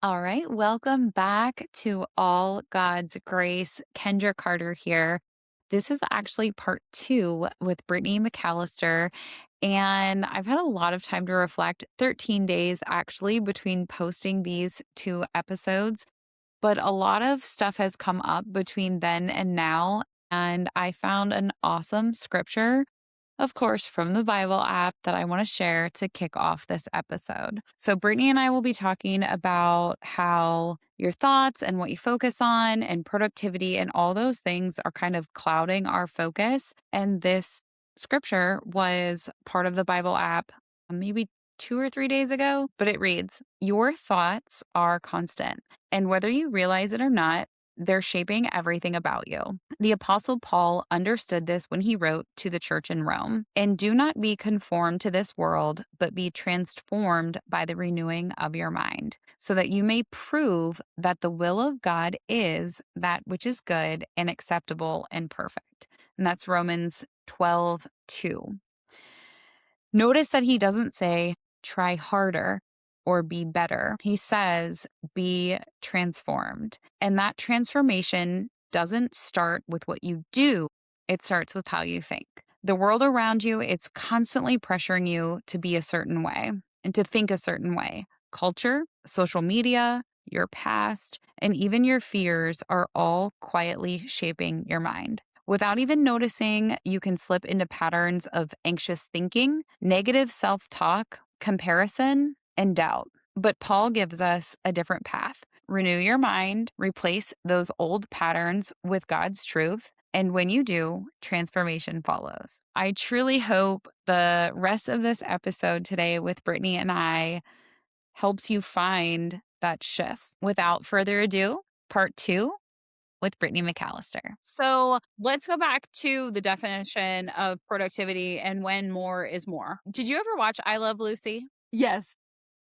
All right, welcome back to All God's Grace. Kendra Carter here. This is actually part two with Brittany McAllister. And I've had a lot of time to reflect 13 days actually between posting these two episodes. But a lot of stuff has come up between then and now. And I found an awesome scripture, of course, from the Bible app that I want to share to kick off this episode. So, Brittany and I will be talking about how your thoughts and what you focus on and productivity and all those things are kind of clouding our focus. And this scripture was part of the Bible app maybe 2 or 3 days ago, but it reads, "Your thoughts are constant, and whether you realize it or not, they're shaping everything about you." The Apostle Paul understood this when he wrote to the church in Rome, "And do not be conformed to this world, but be transformed by the renewing of your mind, so that you may prove that the will of God is that which is good and acceptable and perfect." And that's Romans 12:2. Notice that he doesn't say, try harder or be better. He says, be transformed. And that transformation doesn't start with what you do, it starts with how you think. The world around you, it's constantly pressuring you to be a certain way and to think a certain way. Culture, social media, your past, and even your fears are all quietly shaping your mind. Without even noticing, you can slip into patterns of anxious thinking, negative self talk, comparison, and doubt. But Paul gives us a different path. Renew your mind, replace those old patterns with God's truth. And when you do, transformation follows. I truly hope the rest of this episode today with Brittany and I helps you find that shift. Without further ado, part two with Brittany McAllister. So let's go back to the definition of productivity and when more is more. Did you ever watch I Love Lucy? Yes.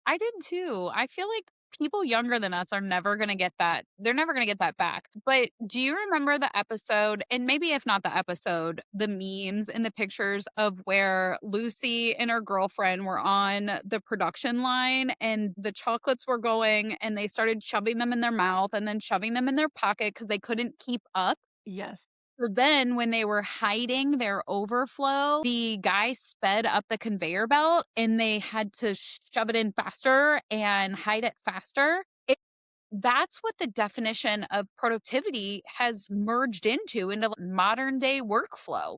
I did too. I feel like people younger than us are never going to get that. They're never going to get that back. But do you remember the episode, and maybe if not the episode, the memes and the pictures of where Lucy and her girlfriend were on the production line and the chocolates were going and they started shoving them in their mouth and then shoving them in their pocket because they couldn't keep up? Yes. So then when they were hiding their overflow, the guy sped up the conveyor belt and they had to shove it in faster and hide it faster. That's what the definition of productivity has merged into modern day workflow.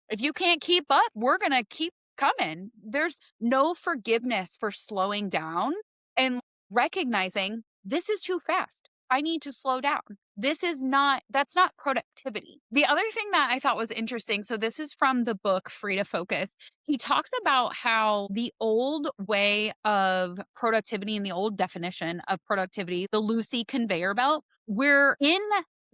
If you can't keep up, we're going to keep coming. There's no forgiveness for slowing down and recognizing this is too fast. I need to slow down. That's not productivity. The other thing that I thought was interesting, so this is from the book Free to Focus. He talks about how the old way of productivity and the old definition of productivity, the Lucy conveyor belt, we're in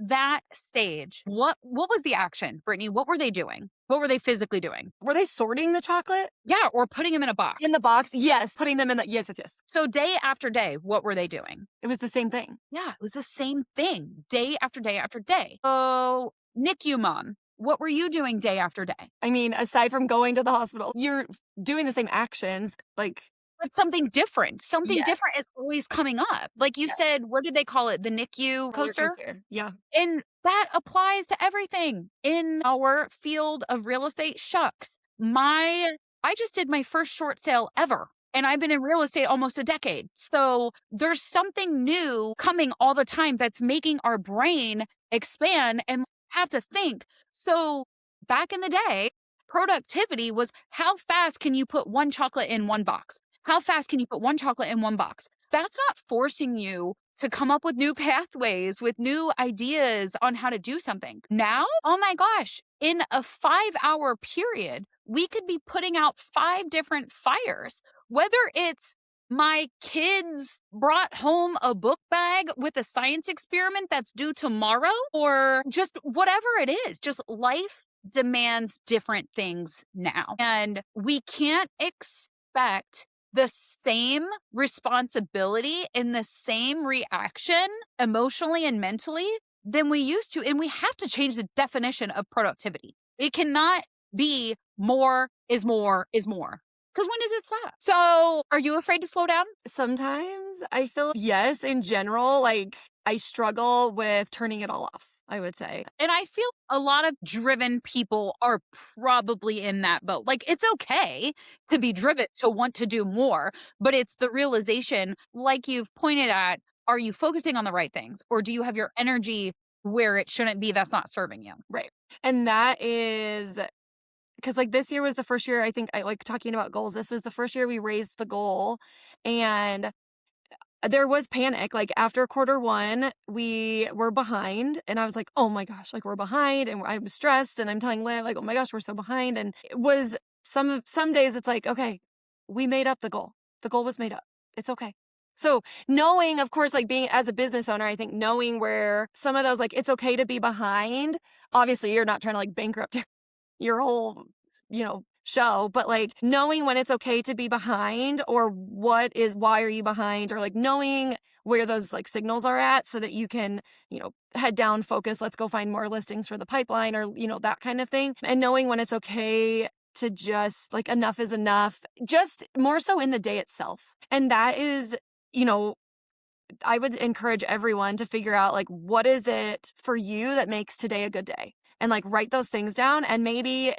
that stage. What was the action, Brittany? What were they doing? What were they physically doing? Were they sorting the chocolate Yeah, or putting them in a box. in the box? Yes. Putting them in the yes. So day after day, what were they doing? It was the same thing. Yeah, it was the same thing, day after day after day. Oh, NICU mom, what were you doing day after day? I mean, aside from going to the hospital, you're doing the same actions. But something different. Something Yes. different is always coming up. Like you Yes. what did they call it? The NICU Roller coaster? Yeah. And that applies to everything in our field of real estate. Shucks. I just did my first short sale ever. And I've been in real estate almost a decade. So there's something new coming all the time that's making our brain expand and have to think. So back in the day, productivity was how fast can you put one chocolate in one box? How fast can you put one chocolate in one box? That's not forcing you to come up with new pathways, with new ideas on how to do something. Now, oh my gosh, in a 5-hour period, we could be putting out 5 different fires, whether it's my kids brought home a book bag with a science experiment that's due tomorrow, or just whatever it is, just life demands different things now. And we can't expect the same responsibility and the same reaction emotionally and mentally than we used to. And we have to change the definition of productivity. It cannot be more is more is more. 'Cause when does it stop? So, are you afraid to slow down? Sometimes I feel yes, in general, like, I struggle with turning it all off, I would say. And I feel a lot of driven people are probably in that boat. Like, it's okay to be driven, to want to do more, but it's the realization, like you've pointed at, are you focusing on the right things? Or do you have your energy where it shouldn't be that's not serving you? Right. And that is because, like, this year was the first year I think I like talking about goals. This was the first year we raised the goal, and there was panic. Like, after quarter one, we were behind, and I was like, "Oh my gosh, like, we're behind," and I'm stressed, and I'm telling Liv, like, "Oh my gosh, we're so behind," and it was some days it's like, "Okay, we made up the goal. The goal was made up. It's okay." So, knowing, of course, like, being as a business owner, I think knowing where some of those, like, it's okay to be behind, obviously, you're not trying to, like, bankrupt your whole, show, but, like, knowing when it's okay to be behind or why are you behind, or, like, knowing where those, like, signals are at so that you can, head down, focus, let's go find more listings for the pipeline, or, that kind of thing. And knowing when it's okay to just, like, enough is enough, just more so in the day itself. And that is, you know, I would encourage everyone to figure out, like, what is it for you that makes today a good day? And, like, write those things down. And maybe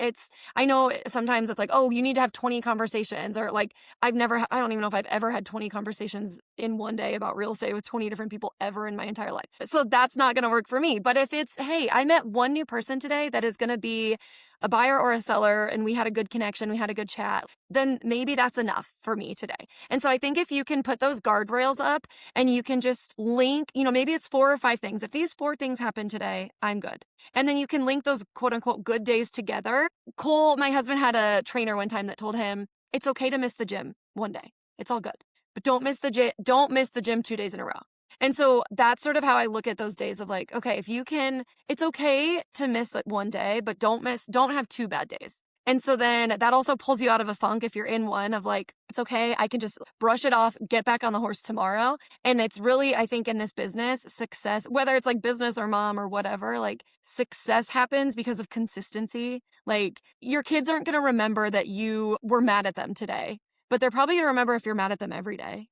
I know sometimes it's like, oh, you need to have 20 conversations, or like, I don't even know if I've ever had 20 conversations in one day about real estate with 20 different people ever in my entire life. So that's not going to work for me. But if it's, hey, I met one new person today that is going to be a buyer or a seller, and we had a good connection, we had a good chat, then maybe that's enough for me today. And so I think if you can put those guardrails up and you can just link, maybe it's 4 or 5 things. If these 4 things happen today, I'm good. And then you can link those quote unquote good days together. Cole, my husband, had a trainer one time that told him, it's okay to miss the gym one day. It's all good. But don't miss the gym 2 days in a row. And so that's sort of how I look at those days of, like, okay, if you can, it's okay to miss it one day, but don't have 2 bad days. And so then that also pulls you out of a funk if you're in one of, like, it's okay, I can just brush it off, get back on the horse tomorrow. And it's really, I think, in this business, success, whether it's like business or mom or whatever, like, success happens because of consistency. Like, your kids aren't going to remember that you were mad at them today, but they're probably going to remember if you're mad at them every day.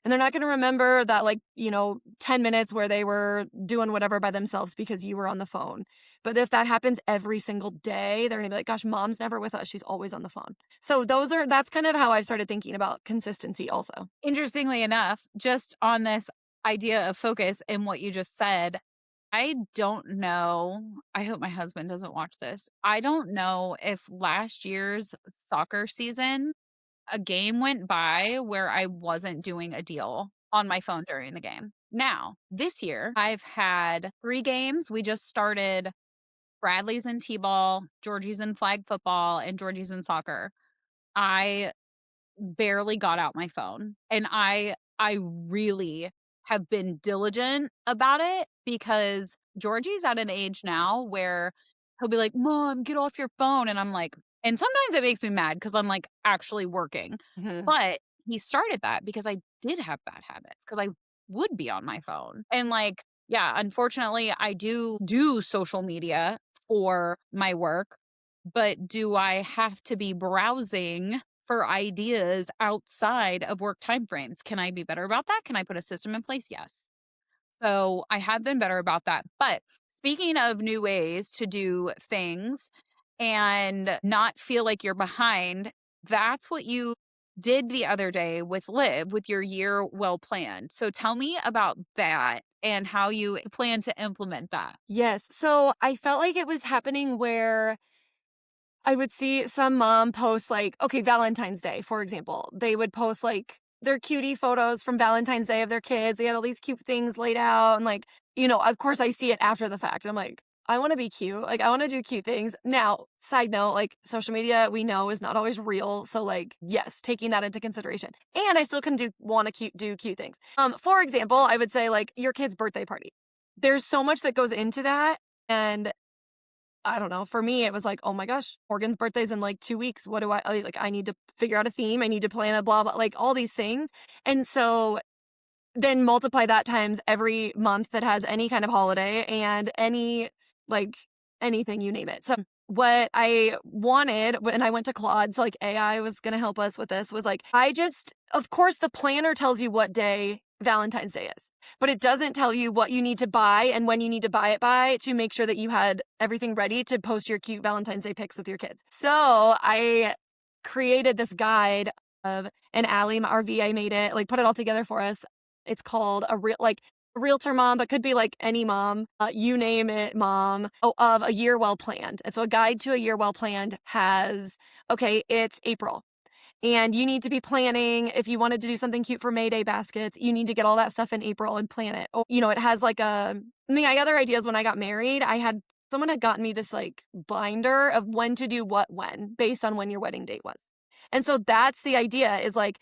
And they're not going to remember that, like, 10 minutes where they were doing whatever by themselves because you were on the phone. But if that happens every single day, they're going to be like, gosh, mom's never with us. She's always on the phone. So that's kind of how I've started thinking about consistency also. Interestingly enough, just on this idea of focus and what you just said, I don't know. I hope my husband doesn't watch this. I don't know if last year's soccer season, a game went by where I wasn't doing a deal on my phone during the game. Now, this year, I've had 3 games. We just started Bradley's in T-ball, Georgie's in flag football, and Georgie's in soccer. I barely got out my phone, and I really have been diligent about it, because Georgie's at an age now where he'll be like, "Mom, get off your phone." And I'm like, and sometimes it makes me mad because I'm, like, actually working. Mhm. But he started that because I did have bad habits, because I would be on my phone. And, like, yeah, unfortunately, I do social media for my work, but do I have to be browsing for ideas outside of work timeframes? Can I be better about that? Can I put a system in place? Yes. So I have been better about that. But speaking of new ways to do things and not feel like you're behind, that's what you did the other day with Liv, with your year well planned. So tell me about that and how you plan to implement that. Yes. So I felt like it was happening where I would see some mom post, like, okay, Valentine's Day, for example. They would post, like, their cutie photos from Valentine's Day of their kids. They had all these cute things laid out. And, like, of course, I see it after the fact. I'm like, I want to be cute. Like, I want to do cute things. Now, side note, like, social media, we know, is not always real. So, like, yes, taking that into consideration. And I still can want to do cute things. For example, I would say, like, your kid's birthday party. There's so much that goes into that. And I don't know. For me, it was like, oh my gosh, Morgan's birthday's in like 2 weeks. What do I need to figure out a theme. I need to plan a blah, blah, like all these things. And so then multiply that times every month that has any kind of holiday and like anything, you name it. So what I wanted when I went to Claude, so like AI was gonna help us with this, was like, of course, the planner tells you what day Valentine's Day is, but it doesn't tell you what you need to buy and when you need to buy it by to make sure that you had everything ready to post your cute Valentine's Day pics with your kids. So I created this guide of, and Allie, our VA, made it, like put it all together for us. It's called a realtor mom, but could be like any mom, you name it, mom, of a year well planned. And so a guide to a year well planned has, okay, it's April. And you need to be planning, if you wanted to do something cute for May Day baskets, you need to get all that stuff in April and plan it. Or, it has like my other ideas when I got married, someone had gotten me this like binder of when to do what when, based on when your wedding date was. And so that's the idea, is like,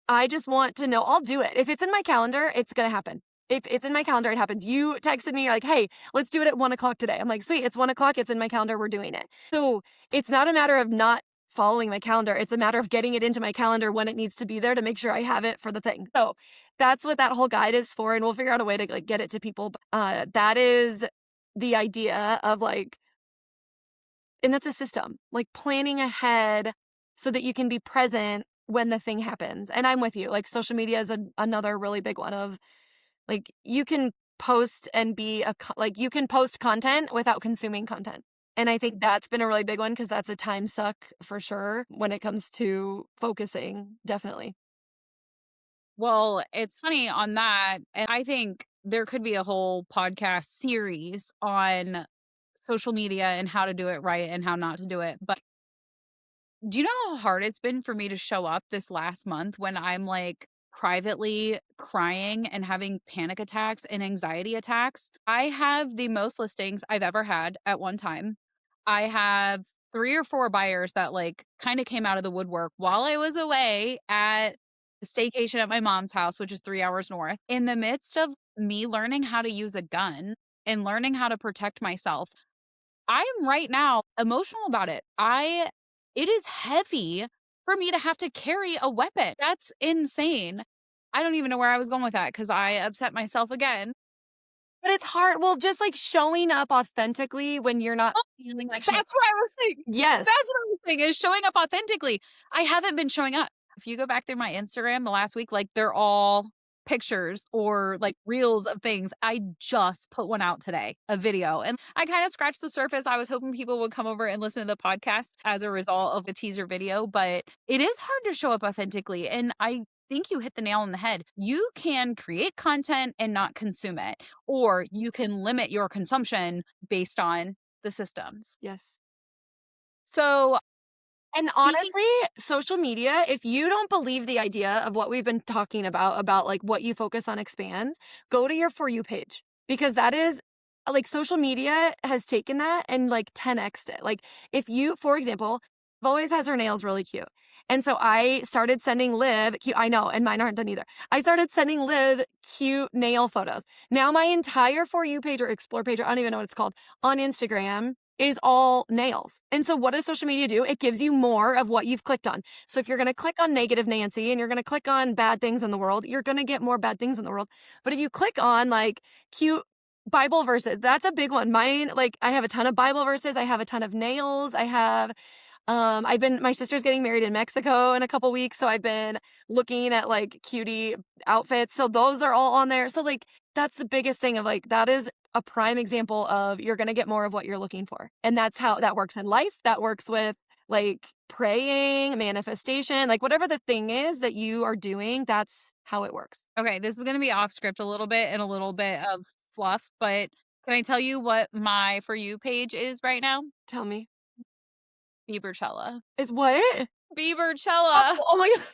I just want to know, I'll do it. If it's in my calendar, it's going to happen. If it's in my calendar, it happens. You texted me, you're like, hey, let's do it at 1:00 today. I'm like, sweet, it's 1:00. It's in my calendar. We're doing it. So it's not a matter of not following my calendar. It's a matter of getting it into my calendar when it needs to be there to make sure I have it for the thing. So that's what that whole guide is for. And we'll figure out a way to like get it to people. That is the idea of like, and that's a system, like planning ahead so that you can be present when the thing happens. And I'm with you. Like social media is another really big one of, like, you can post and you can post content without consuming content. And I think that's been a really big one because that's a time suck for sure when it comes to focusing, definitely. Well, it's funny on that. And I think there could be a whole podcast series on social media and how to do it right and how not to do it. But do you know how hard it's been for me to show up this last month when I'm like privately crying and having panic attacks and anxiety attacks? I have the most listings I've ever had at one time. I have 3 or 4 buyers that like kind of came out of the woodwork while I was away at a staycation at my mom's house, which is 3 hours north. In the midst of me learning how to use a gun and learning how to protect myself, I am right now emotional about it. It is heavy for me to have to carry a weapon. That's insane. I don't even know where I was going with that because I upset myself again. But it's hard. Well, just like showing up authentically when you're not Oh, feeling like shit. that's what I was saying. Yes. That's what I was saying, is showing up authentically. I haven't been showing up. If you go back through my Instagram the last week, like they're all pictures or like reels of things. I just put one out today, a video, and I kind of scratched the surface. I was hoping people would come over and listen to the podcast as a result of the teaser video, but it is hard to show up authentically. And I think you hit the nail on the head. You can create content and not consume it, or you can limit your consumption based on the systems. Yes. So, And speaking, honestly, social media, if you don't believe the idea of what we've been talking about like what you focus on expands, go to your For You page, because that is like social media has taken that and like 10x'd it. Like if you, for example, Liv always has her nails really cute. And so I started sending Liv cute, I know, and mine aren't done either. I started sending Liv cute nail photos. Now my entire For You page or Explore page, or I don't even know what it's called, on Instagram is all nails. And so what does social media do? It gives you more of what you've clicked on. So if you're going to click on negative Nancy and you're going to click on bad things in the world, you're going to get more bad things in the world. But if you click on like cute Bible verses, that's a big one. Mine, like I have a ton of Bible verses. I have a ton of nails. I have my sister's getting married in Mexico in a couple weeks. So I've been looking at like cutie outfits. So those are all on there. So like, that's the biggest thing of like, that is a prime example of you're going to get more of what you're looking for. And that's how that works in life. That works with like praying, manifestation, like whatever the thing is that you are doing, that's how it works. okay, this is going to be off script a little bit and a little bit of fluff, but can I tell you what my For You page is right now? Tell me. Biebercella. Is what? Biebercella. Oh my God.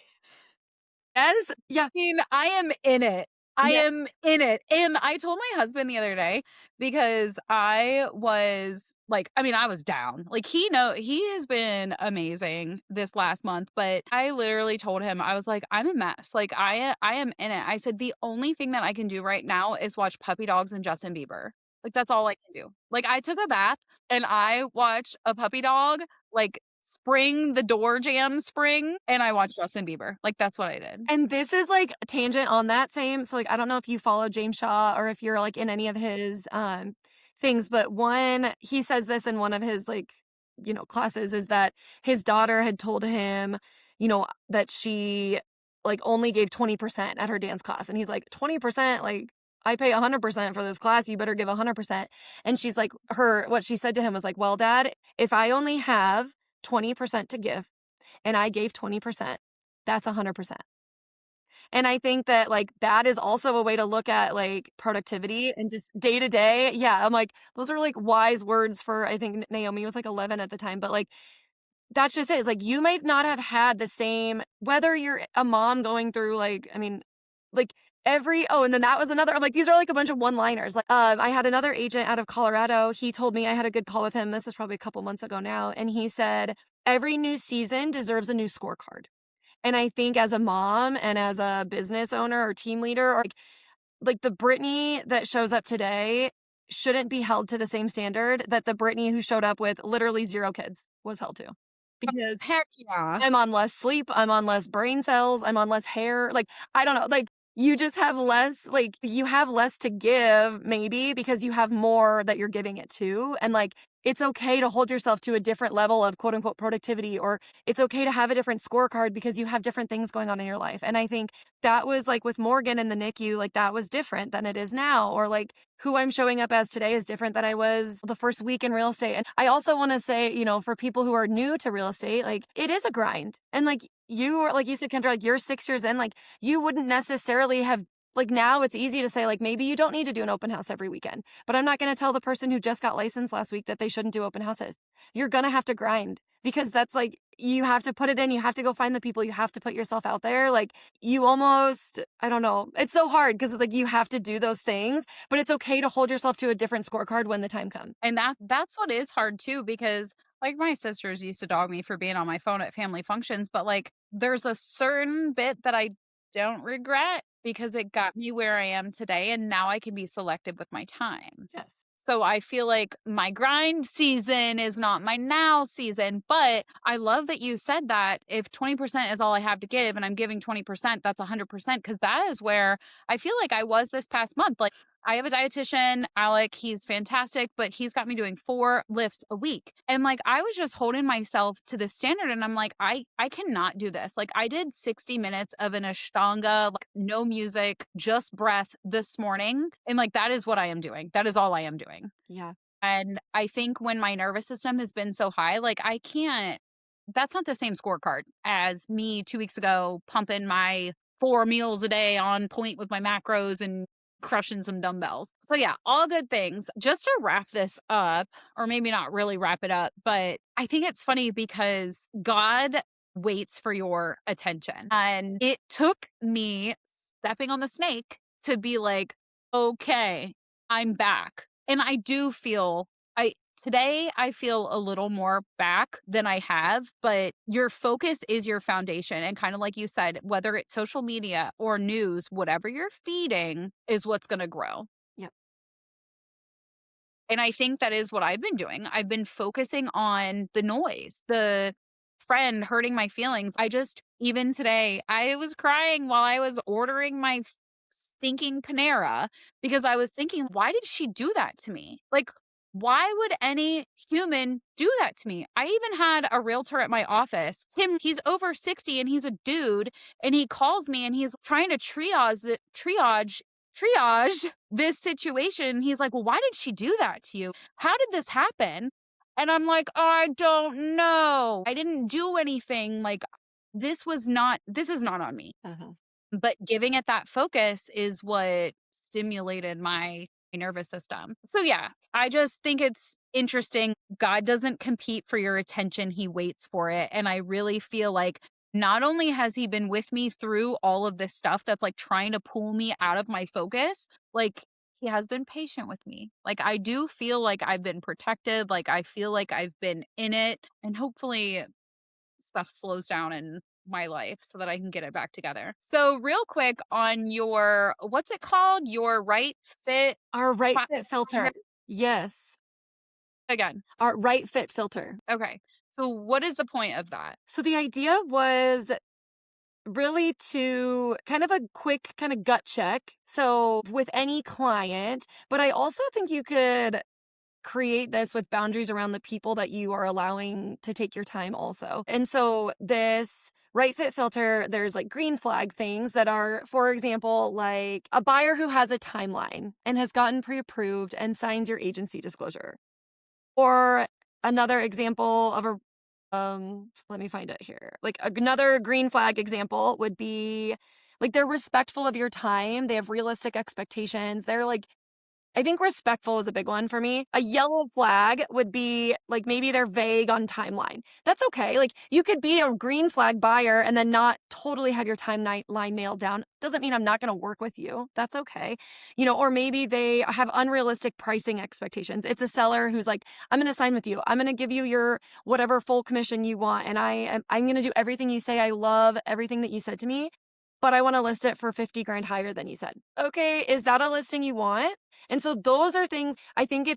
Yes. Yeah. I mean, I am in it. I Yeah. am in it. And I told my husband the other day because I was like, I mean, I was down. Like he has been amazing this last month, but I literally told him, I was like, I'm a mess. Like I am in it. I said the only thing that I can do right now is watch puppy dogs and Justin Bieber. Like that's all I can do. Like I took a bath and I watched a puppy dog like spring the door jam spring, and I watched Justin Bieber. Like that's what I did. And this is like a tangent on that same. So like I don't know if you follow James Shaw or if you're like in any of his things, but he says this in one of his like classes is that his daughter had told him, that she like only gave 20% at her dance class. And he's like, 20%? Like, I pay 100% for this class. You better give 100%. And she's like, what she said to him was like, well, Dad, if I only have 20% to give and I gave 20%, that's 100%. And I think that, like, that is also a way to look at, like, productivity and just day to day. Yeah, I'm like, those are, like, wise words for I think Naomi was, like, 11 at the time, but, like, that's just it. It's like, you might not have had the same whether you're a mom going through, like, I mean, like, and then that was another like, these are, like, a bunch of one-liners. Like, I had another agent out of Colorado. He told me I had a good call with him. This is probably a couple months ago now, and he said, "Every new season deserves a new scorecard." And I think as a mom and as a business owner or team leader, or like the Brittany that shows up today shouldn't be held to the same standard that the Brittany who showed up with literally 0 kids was held to. Because Heck yeah. I'm on less sleep, I'm on less brain cells, I'm on less hair. Like, I don't know, like, you have less to give maybe because you have more that you're giving it to. And like, it's okay to hold yourself to a different level of quote unquote productivity, or it's okay to have a different scorecard because you have different things going on in your life. And I think that was like with Morgan in the NICU, like that was different than it is now. Or like who I'm showing up as today is different than I was the first week in real estate. And I also want to say, for people who are new to real estate, like it is a grind. And like like you said, Kendra, like you're 6 years in, like you wouldn't necessarily have like now it's easy to say like maybe you don't need to do an open house every weekend. But I'm not going to tell the person who just got licensed last week that they shouldn't do open houses. You're going to have to grind because that's like you have to put it in, you have to go find the people, you have to put yourself out there. Like you almost, I don't know. It's so hard because it's like you have to do those things, but it's okay to hold yourself to a different scorecard when the time comes. And that's what is hard too, because like my sisters used to dog me for being on my phone at family functions, but like there's a certain bit that I don't regret because it got me where I am today. And now I can be selective with my time. Yes. So I feel like my grind season is not my now season, but I love that you said that if 20% is all I have to give and I'm giving 20%, that's 100%, because that is where I feel like I was this past month. Like I have a dietitian, Alec, he's fantastic, but he's got me doing 4 lifts a week. And like I was just holding myself to the standard and I'm like, I cannot do this. Like I did 60 minutes of an Ashtanga, like no music, just breath this morning. And like that is what I am doing. That is all I am doing. Yeah. And I think when my nervous system has been so high, like I can't, that's not the same scorecard as me 2 weeks ago pumping my 4 meals a day on point with my macros and crushing some dumbbells. So yeah, all good things. Just to wrap this up, or maybe not really wrap it up, but I think it's funny because God waits for your attention. And it took me stepping on the snake to be like, okay, I'm back. And I do feel today I feel a little more back than I have, but your focus is your foundation. And kind of like you said, whether it's social media or news, whatever you're feeding is what's going to grow. Yep. And I think that is what I've been doing. I've been focusing on the noise, the friend hurting my feelings. Even today, I was crying while I was ordering my stinking Panera because I was thinking, why did she do that to me? Like, why would any human do that to me? I even had a realtor at my office. Tim, he's over 60 and he's a dude, and he calls me and he's trying to triage this situation. He's like, well, why did she do that to you? How did this happen? And I'm like, I don't know. I didn't do anything. Like, this is not on me. Uh-huh. But giving it that focus is what stimulated my nervous system. So yeah, I just think it's interesting. God doesn't compete for your attention. He waits for it. And I really feel like not only has he been with me through all of this stuff that's like trying to pull me out of my focus, like he has been patient with me. Like I do feel like I've been protected. Like I feel like I've been in it, and hopefully stuff slows down in my life so that I can get it back together. So real quick on your, what's it called? Your right fit. Our right fit filter. Yes. Again. Our right fit filter. Okay. So what is the point of that? So the idea was really to kind of a quick kind of gut check. So with any client, but I also think you could create this with boundaries around the people that you are allowing to take your time also. And so this right fit filter, there's like green flag things that are, for example, like a buyer who has a timeline and has gotten pre-approved and signs your agency disclosure. Or another example of a let me find it here. Like another green flag example would be like they're respectful of your time, they have realistic expectations. They're like I think respectful is a big one for me. A yellow flag would be like maybe they're vague on timeline. That's okay. Like you could be a green flag buyer and then not totally have your timeline nailed down. Doesn't mean I'm not going to work with you. That's okay. Or maybe they have unrealistic pricing expectations. It's a seller who's like, I'm going to sign with you. I'm going to give you your whatever full commission you want. And I'm going to do everything you say. I love everything that you said to me, but I want to list it for 50 grand higher than you said. Okay. Is that a listing you want? And so those are things I think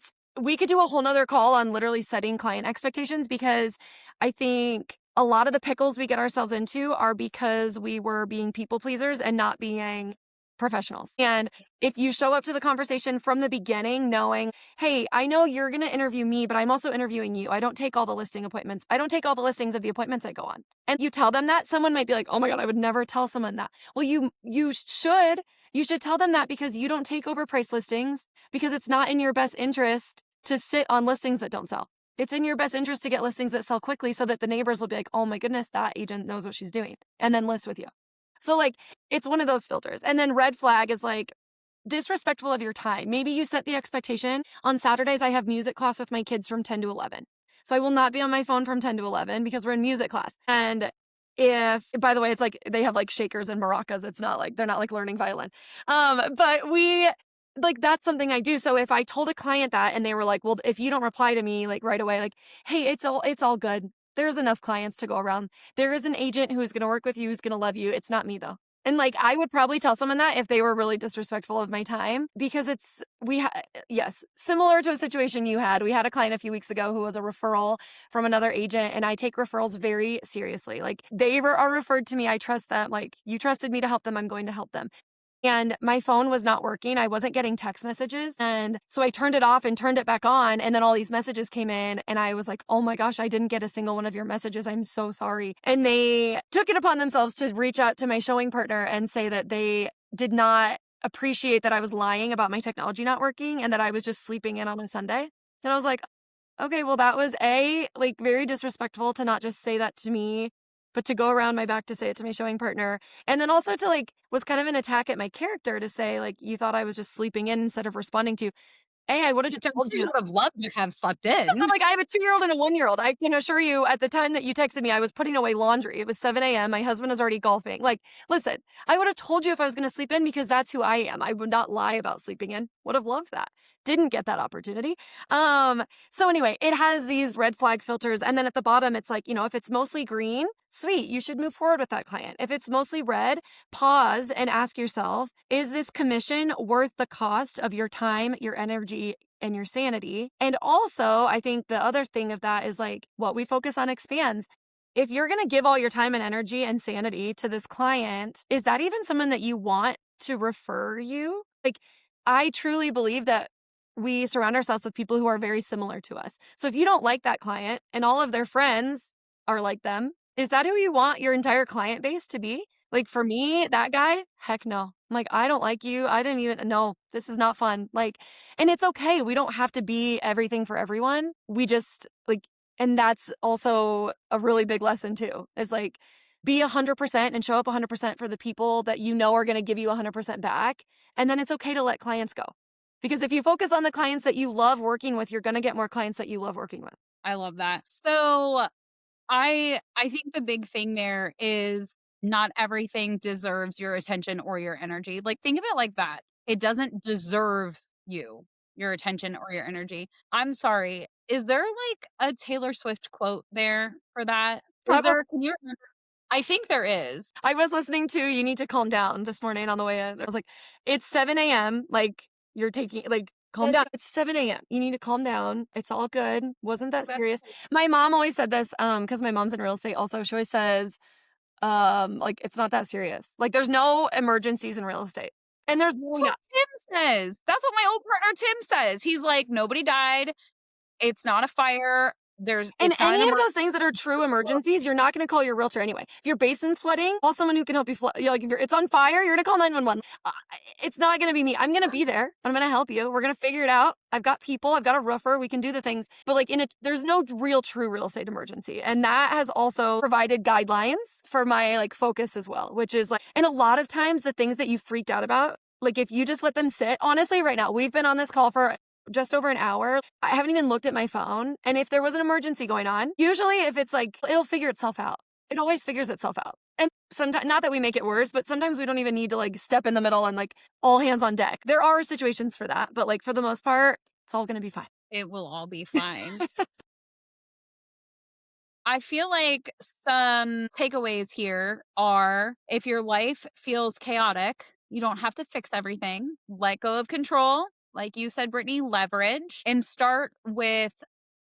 we could do a whole nother call on literally setting client expectations, because I think a lot of the pickles we get ourselves into are because we were being people pleasers and not being professionals. And if you show up to the conversation from the beginning knowing, hey, I know you're going to interview me, but I'm also interviewing you. I don't take all the listing appointments. I don't take all the listings of the appointments I go on. And you tell them that, someone might be like, oh my God, I would never tell someone that. Well, you should. You should tell them that, because you don't take overpriced listings, because it's not in your best interest to sit on listings that don't sell. It's in your best interest to get listings that sell quickly so that the neighbors will be like, oh my goodness, that agent knows what she's doing, and then list with you. So like, it's one of those filters. And then red flag is like disrespectful of your time. Maybe you set the expectation on Saturdays. I have music class with my kids from 10 to 11. So I will not be on my phone from 10 to 11 because we're in music class. And by the way, it's like they have like shakers and maracas. It's not like they're not like learning violin. But that's something I do. So if I told a client that and they were like, well, if you don't reply to me like right away, like, hey, it's all good. There's enough clients to go around. There is an agent who's going to work with you, who's going to love you. It's not me though. And like, I would probably tell someone that if they were really disrespectful of my time, because yes, similar to a situation you had. We had a client a few weeks ago who was a referral from another agent, and I take referrals very seriously. Like are referred to me. I trust them. Like you trusted me to help them. I'm going to help them. And my phone was not working. I wasn't getting text messages. And so I turned it off and turned it back on. And then all these messages came in and I was like, oh my gosh, I didn't get a single one of your messages. I'm so sorry. And they took it upon themselves to reach out to my showing partner and say that they did not appreciate that I was lying about my technology not working and that I was just sleeping in on a Sunday. And I was like, okay, well, that was very disrespectful to not just say that to me, but to go around my back to say it to my showing partner. And then also to was kind of an attack at my character to say, you thought I was just sleeping in instead of responding to, hey, I would have just told you. You would have loved to have slept So in. I have a 2-year-old and a 1-year-old. I can assure you at the time that you texted me, I was putting away laundry. It was 7 a.m. My husband was already golfing. Listen, I would have told you if I was going to sleep in because that's who I am. I would not lie about sleeping in. Would have loved that. Didn't get that opportunity. So anyway, it has these red flag filters. And then at the bottom, it's like, if it's mostly green, sweet, you should move forward with that client. If it's mostly red, pause and ask yourself, is this commission worth the cost of your time, your energy, and your sanity? And also, I think the other thing of that is what we focus on expands. If you're going to give all your time and energy and sanity to this client, is that even someone that you want to refer you? I truly believe that we surround ourselves with people who are very similar to us. So if you don't like that client and all of their friends are like them, is that who you want your entire client base to be? For me, that guy, heck no. I don't like you. I didn't even know. This is not fun. And it's okay. We don't have to be everything for everyone. We just and that's also a really big lesson too, is be 100% and show up 100% for the people that you know are going to give you 100% back. And then it's okay to let clients go. Because if you focus on the clients that you love working with, you're going to get more clients that you love working with. I love that. So I think the big thing there is not everything deserves your attention or your energy. Think of it like that. It doesn't deserve your attention or your energy. I'm sorry. Is there a Taylor Swift quote there for that? Probably. Can you remember? I think there is. I was listening to You Need to Calm Down this morning on the way in. I was like, it's 7 a.m. You're taking, calm down. It's 7 a.m. You need to calm down. It's all good. Wasn't that serious? My mom always said this, because my mom's in real estate also. She always says, it's not that serious. There's no emergencies in real estate. And there's That's what Tim says. That's what my old partner Tim says. He's like, nobody died. It's not a fire. And It's not an any of emergency. those things that are true emergencies, you're not gonna call your realtor anyway. If your basement's flooding, call someone who can help you like, if it's on fire, you're gonna call 911. It's not gonna be me. I'm gonna be there. I'm gonna help you. We're gonna figure it out. I've got people. I've got a roofer. We can do the things. But, like, there's no real true real estate emergency, and that has also provided guidelines for my, like, focus as well, which is, like, and a lot of times the things that you freaked out about, like, if you just let them sit honestly, right now, we've been on this call for just over an hour. I haven't even looked at my phone. And if there was an emergency going on, usually if it's like, it'll figure itself out. It always figures itself out. And sometimes, not that we make it worse, but sometimes we don't even need to like step in the middle and like all hands on deck. There are situations for that, but like for the most part, it's all going to be fine. It will all be fine. I feel like some takeaways here are if your life feels chaotic, you don't have to fix everything. Let go of control. Like you said, Brittany, leverage and start with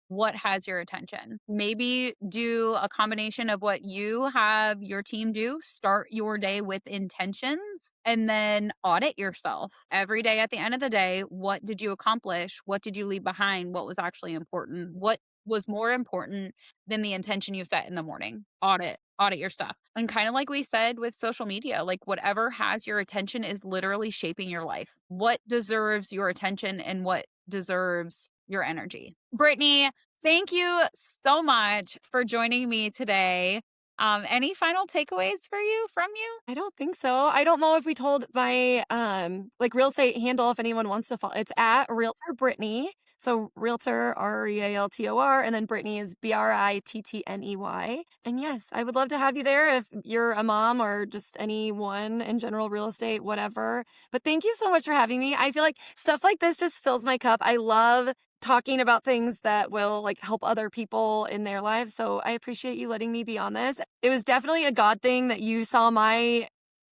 what has your attention. Maybe do a combination of what you have your team do. Start your day with intentions and then audit yourself every day. At the end of the day, what did you accomplish? What did you leave behind? What was actually important? What was more important than the intention you set in the morning? Audit your stuff. And kind of like we said with social media, like whatever has your attention is literally shaping your life. What deserves your attention and what deserves your energy? Brittany, thank you so much for joining me today. Any final takeaways from you? I don't think so. I don't know if we told my like real estate handle if anyone wants to follow. It's at Realtor Brittany. So Realtor Realtor, and then Brittany is Brittney. And yes, I would love to have you there if you're a mom or just anyone in general, real estate, whatever. But thank you so much for having me. I feel like stuff like this just fills my cup. I love talking about things that will like help other people in their lives. So I appreciate you letting me be on this. It was definitely a God thing that you saw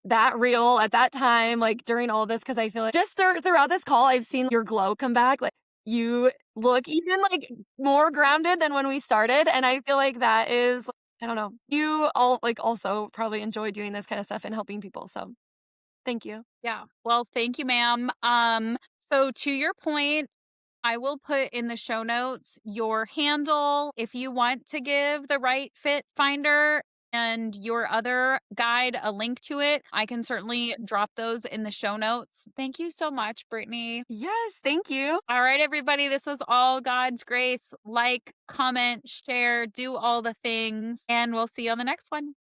that reel at that time, like during all of this, because I feel like just throughout this call, I've seen your glow come back. Like you look even like more grounded than when we started. And I feel like that is, I don't know, you all like also probably enjoy doing this kind of stuff and helping people. So thank you. Yeah. Well, thank you, ma'am. So to your point, I will put in the show notes your handle if you want to give the right fit finder and your other guide a link to it. I can certainly drop those in the show notes. Thank you so much, Brittany. Yes, thank you. All right, everybody, this was all God's grace. Like, comment, share, do all the things, and we'll see you on the next one.